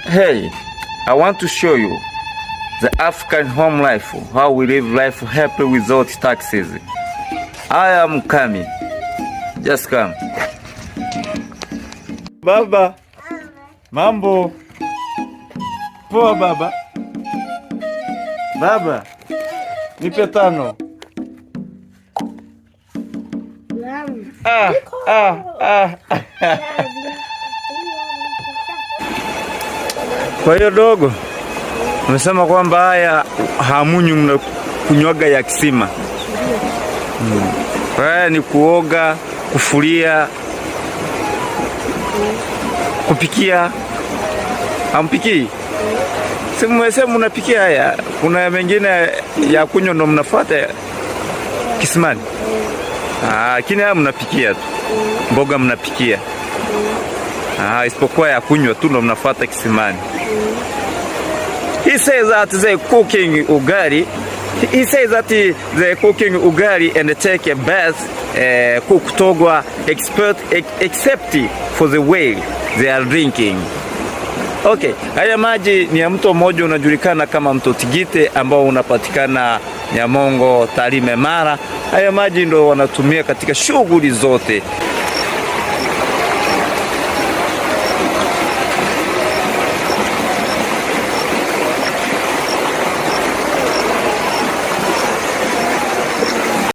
Hey, I want to show you the African home life, how we live life happy without taxes. I am coming. Just come. Baba. Mambo. Poa baba. Baba. Nipe tano. Kwa hiyo dogo, umesema kwamba haya hamunyu mnakunywaga ya kisima. Kwa hiyo ni kuoga, kufulia, kupikia. Hampikii? Sema unapikia haya. Kuna mengine ya kunywa ndo mnafuata kisimani. Lakini haya mnapikia tu. Mboga mnapikia. Isipokuwa ya kunywa tu ndo mnafuata kisimani. He says that they cooking ugali. He says that they cooking ugali and take a bath, cook togwa except for the way they are drinking. Okay, haya maji ni ya mto mmoja unajulikana kama mto Tigite ambao unapatikana Nyamongo, Tarime, Mara. Haya maji ndo wanatumia katika shughuli zote.